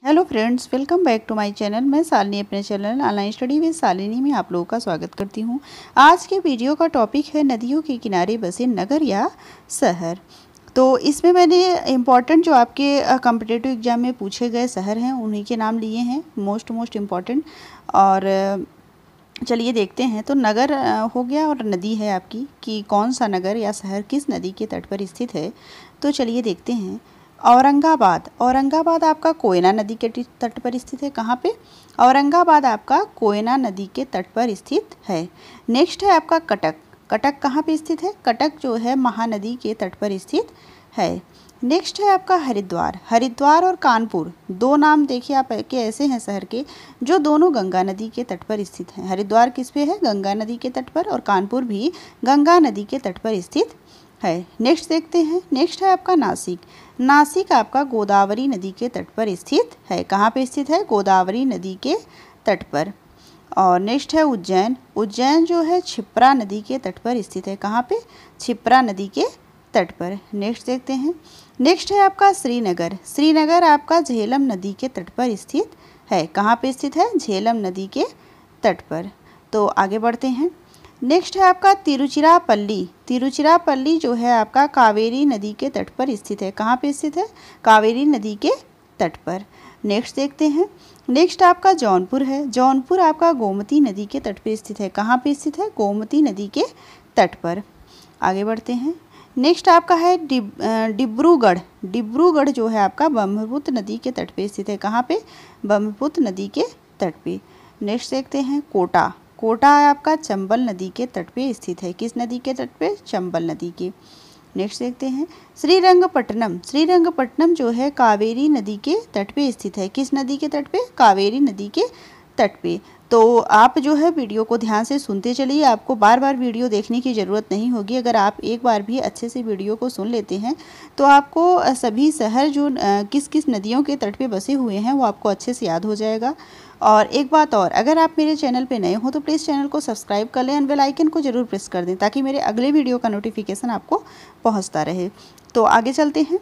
Hello friends, welcome back to my channel. मैं शालिनी अपने channel online study with Shalini में आप लोगों का स्वागत करती हूं। आज के वीडियो का टॉपिक है नदियों के किनारे बसे नगर या शहर। तो इसमें मैंने इम्पॉर्टेंट जो आपके कॉम्पिटिटिव एग्जाम में पूछे गए शहर हैं उन्हीं के नाम लिए हैं, मोस्ट इम्पॉर्टेंट। और चलिए देखते हैं। तो नगर हो गया और नदी है आपकी कि कौन सा नगर या शहर किस नदी के तट पर स्थित है। तो चलिए देखते हैं। औरंगाबाद आपका कोयना नदी के तट पर स्थित है। कहाँ पे? औरंगाबाद आपका कोयना नदी के तट पर स्थित है। नेक्स्ट है आपका कटक कहाँ पे स्थित है? कटक जो है महानदी के तट पर स्थित है। नेक्स्ट है आपका हरिद्वार और कानपुर, दो नाम देखिए आप के ऐसे हैं शहर के जो दोनों गंगा नदी के तट पर स्थित हैं। हरिद्वार किस पे है? गंगा नदी के तट पर, और कानपुर भी गंगा नदी के तट पर स्थित है। नेक्स्ट देखते हैं। नेक्स्ट है आपका नासिक आपका गोदावरी नदी के तट पर स्थित है। कहाँ पे स्थित है? गोदावरी नदी के तट पर। और नेक्स्ट है उज्जैन जो है क्षिप्रा नदी के तट पर स्थित है। कहाँ पे? क्षिप्रा नदी के तट पर। नेक्स्ट देखते हैं। नेक्स्ट है आपका श्रीनगर आपका झेलम नदी के तट पर स्थित है। कहाँ पे स्थित है? झेलम नदी के तट पर। तो आगे बढ़ते हैं। नेक्स्ट है आपका तिरुचिरापल्ली जो है आपका कावेरी नदी के तट पर स्थित है। कहाँ पे स्थित है? कावेरी नदी के तट पर। नेक्स्ट देखते हैं। नेक्स्ट आपका जौनपुर आपका गोमती नदी के तट पर स्थित है। कहाँ पे स्थित है? गोमती नदी के तट पर। आगे बढ़ते हैं। नेक्स्ट आपका है डिब्रूगढ़ जो है आपका ब्रह्मपुत्र नदी के तट पे स्थित है। कहाँ पे? ब्रह्मपुत्र नदी के तट पे। नेक्स्ट देखते हैं कोटा आपका चंबल नदी के तट पे स्थित है। किस नदी के तट पे? चंबल नदी के। नेक्स्ट देखते हैं। श्रीरंगपट्टनम जो है कावेरी नदी के तट पे स्थित है। किस नदी के तट पे? कावेरी नदी के तट पे। तो आप जो है वीडियो को ध्यान से सुनते चलिए, आपको बार बार वीडियो देखने की ज़रूरत नहीं होगी। अगर आप एक बार भी अच्छे से वीडियो को सुन लेते हैं तो आपको सभी शहर जो किस किस नदियों के तट पे बसे हुए हैं वो आपको अच्छे से याद हो जाएगा। और एक बात और, अगर आप मेरे चैनल पे नए हो तो प्लीज़ चैनल को सब्सक्राइब कर लें और बेल आइकन को ज़रूर प्रेस कर दें ताकि मेरे अगले वीडियो का नोटिफिकेशन आपको पहुंचता रहे। तो आगे चलते हैं।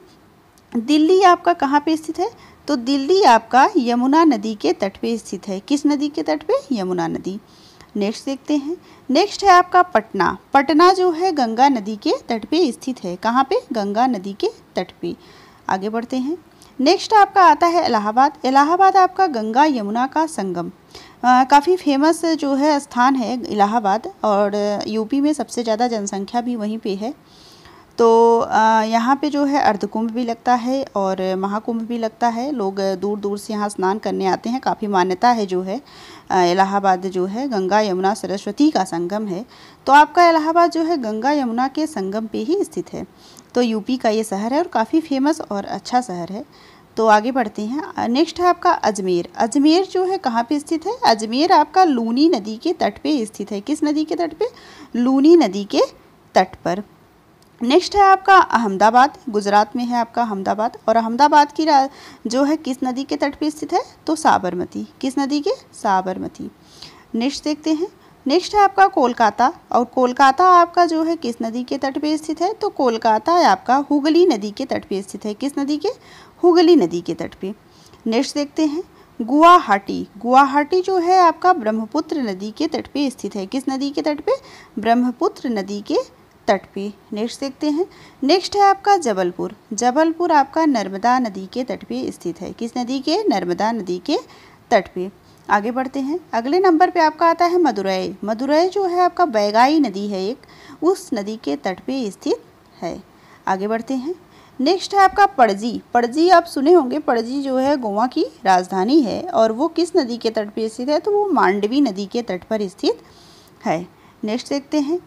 दिल्ली आपका कहाँ पे स्थित है? तो दिल्ली आपका यमुना नदी के तट पे स्थित है। किस नदी के तट पे? यमुना नदी। नेक्स्ट देखते हैं। नेक्स्ट है आपका पटना जो है गंगा नदी के तट पे स्थित है। कहाँ पे? गंगा नदी के तट पे। आगे बढ़ते हैं। नेक्स्ट आपका आता है इलाहाबाद आपका गंगा यमुना का संगम। काफ़ी फेमस जो है स्थान है इलाहाबाद, और यूपी में सबसे ज़्यादा जनसंख्या भी वहीं पे है। तो यहाँ पे जो है अर्धकुंभ भी लगता है और महाकुंभ भी लगता है। लोग दूर दूर से यहाँ स्नान करने आते हैं। काफ़ी मान्यता है जो है इलाहाबाद जो है गंगा यमुना सरस्वती का संगम है। तो आपका इलाहाबाद जो है गंगा यमुना के संगम पे ही स्थित है। तो यूपी का ये शहर है और काफ़ी फेमस और अच्छा शहर है। तो आगे बढ़ते हैं। नेक्स्ट है आपका अजमेर जो है कहाँ पे स्थित है? अजमेर आपका लूनी नदी के तट पे स्थित है। किस नदी के तट पे? लूनी नदी के तट पर। नेक्स्ट है आपका अहमदाबाद, गुजरात में है आपका अहमदाबाद, और अहमदाबाद की जो है किस नदी के तट पे स्थित है? तो साबरमती। किस नदी के? साबरमती। नेक्स्ट देखते हैं। नेक्स्ट है आपका कोलकाता, और कोलकाता आपका जो है किस नदी के तट पे स्थित है? तो कोलकाता आपका हुगली नदी के तट पे स्थित है। किस नदी के? हुगली नदी के तट पे। नेक्स्ट देखते हैं। गुवाहाटी जो है आपका ब्रह्मपुत्र नदी के तट पे स्थित है। किस नदी के तट पे? ब्रह्मपुत्र नदी के तट पे। नेक्स्ट देखते हैं। नेक्स्ट है आपका जबलपुर आपका नर्मदा नदी के तट पे स्थित है। किस नदी के? नर्मदा नदी के तट पे। आगे बढ़ते हैं। अगले नंबर पे आपका आता है मदुरई जो है आपका बैगाई नदी है एक, उस नदी के तट पे स्थित है। आगे बढ़ते हैं। नेक्स्ट है आपका पणजी आप सुने होंगे। पणजी जो है गोवा की राजधानी है और वो किस नदी के तट पे स्थित है? तो वो मांडवी नदी के तट पर स्थित है। नेक्स्ट देखते हैं।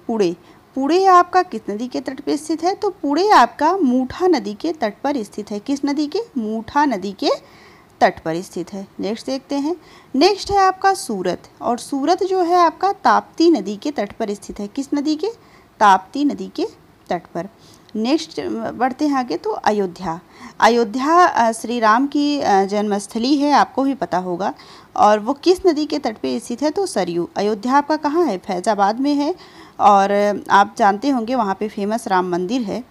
पुणे आपका किस नदी के तट पे स्थित है? तो पुणे आपका मूठा नदी के तट पर स्थित है। किस नदी के? मूठा नदी के तट पर स्थित है। नेक्स्ट देखते हैं। नेक्स्ट है आपका सूरत, और सूरत जो है आपका ताप्ती नदी के तट पर स्थित है। किस नदी के? ताप्ती नदी के तट पर। नेक्स्ट बढ़ते हैं आगे। तो अयोध्या श्री राम की जन्मस्थली है, आपको भी पता होगा, और वो किस नदी के तट पे स्थित है? तो सरयू। अयोध्या आपका कहाँ है? फैज़ाबाद में है, और आप जानते होंगे वहाँ पे फेमस राम मंदिर है।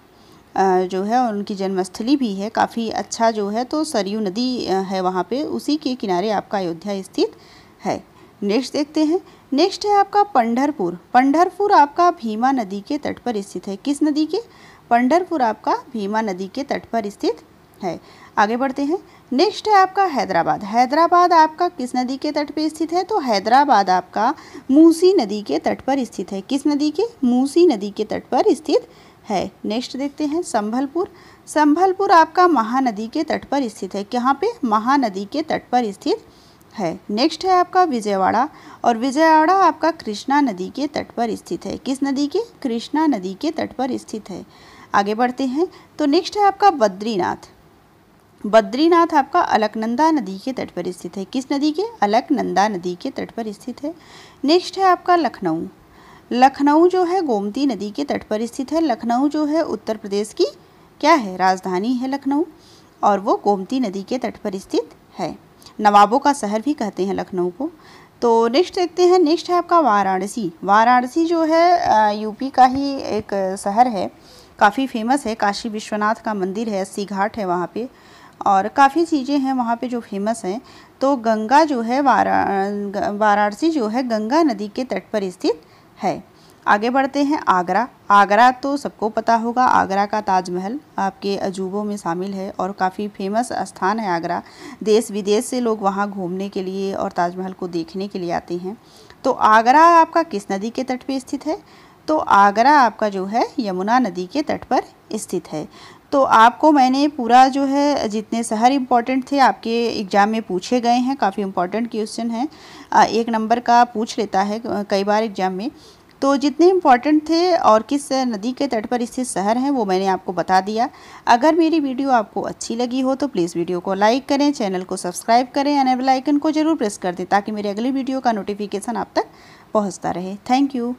जो है उनकी जन्मस्थली भी है, काफ़ी अच्छा जो है तो सरयू नदी है वहाँ पे, उसी के किनारे आपका अयोध्या स्थित है। नेक्स्ट देखते हैं। नेक्स्ट है आपका पंढरपुर। पंढरपुर आपका भीमा नदी के तट पर स्थित है। किस नदी के? पंढरपुर आपका भीमा नदी के तट पर स्थित है। आगे बढ़ते हैं। नेक्स्ट है आपका हैदराबाद। हैदराबाद आपका किस नदी के तट पर स्थित है? तो हैदराबाद आपका मूसी नदी के तट पर स्थित है। किस नदी के? मूसी नदी के तट पर स्थित है। नेक्स्ट देखते हैं संभलपुर। संभलपुर आपका महानदी के तट पर स्थित है। कहाँ पे? महानदी के तट पर स्थित है। नेक्स्ट है आपका विजयवाड़ा, और विजयवाड़ा आपका कृष्णा नदी के तट पर स्थित है। किस नदी के? कृष्णा नदी के तट पर स्थित है। आगे बढ़ते हैं। तो नेक्स्ट है आपका बद्रीनाथ। बद्रीनाथ आपका अलकनंदा नदी के तट पर स्थित है। किस नदी के? अलकनंदा नदी के तट पर स्थित है। नेक्स्ट है आपका लखनऊ। लखनऊ जो है गोमती नदी के तट पर स्थित है। लखनऊ जो है उत्तर प्रदेश की क्या है? राजधानी है लखनऊ, और वो गोमती नदी के तट पर स्थित है। नवाबों का शहर भी कहते हैं लखनऊ को। तो नेक्स्ट देखते हैं। नेक्स्ट है आपका वाराणसी। वाराणसी जो है यूपी का ही एक शहर है, काफ़ी फेमस है। काशी विश्वनाथ का मंदिर है, 80 घाट है वहाँ पे, और काफ़ी चीज़ें हैं वहाँ पे जो फेमस हैं। तो गंगा जो है वाराणसी जो है गंगा नदी के तट पर स्थित है। आगे बढ़ते हैं। आगरा। आगरा तो सबको पता होगा, आगरा का ताजमहल आपके अजूबों में शामिल है और काफ़ी फेमस स्थान है आगरा। देश विदेश से लोग वहाँ घूमने के लिए और ताजमहल को देखने के लिए आते हैं। तो आगरा आपका किस नदी के तट पर स्थित है? तो आगरा आपका जो है यमुना नदी के तट पर स्थित है। तो आपको मैंने पूरा जो है जितने शहर इम्पॉर्टेंट थे आपके एग्ज़ाम में पूछे गए हैं, काफ़ी इम्पॉर्टेंट क्वेश्चन हैं, 1 नंबर का पूछ लेता है कई बार एग्ज़ाम में। तो जितने इम्पॉर्टेंट थे और किस नदी के तट पर स्थित शहर हैं वो मैंने आपको बता दिया। अगर मेरी वीडियो आपको अच्छी लगी हो तो प्लीज़ वीडियो को लाइक करें, चैनल को सब्सक्राइब करें, और बेल आइकन को ज़रूर प्रेस कर दें ताकि मेरे अगली वीडियो का नोटिफिकेशन आप तक पहुँचता रहे। Thank you.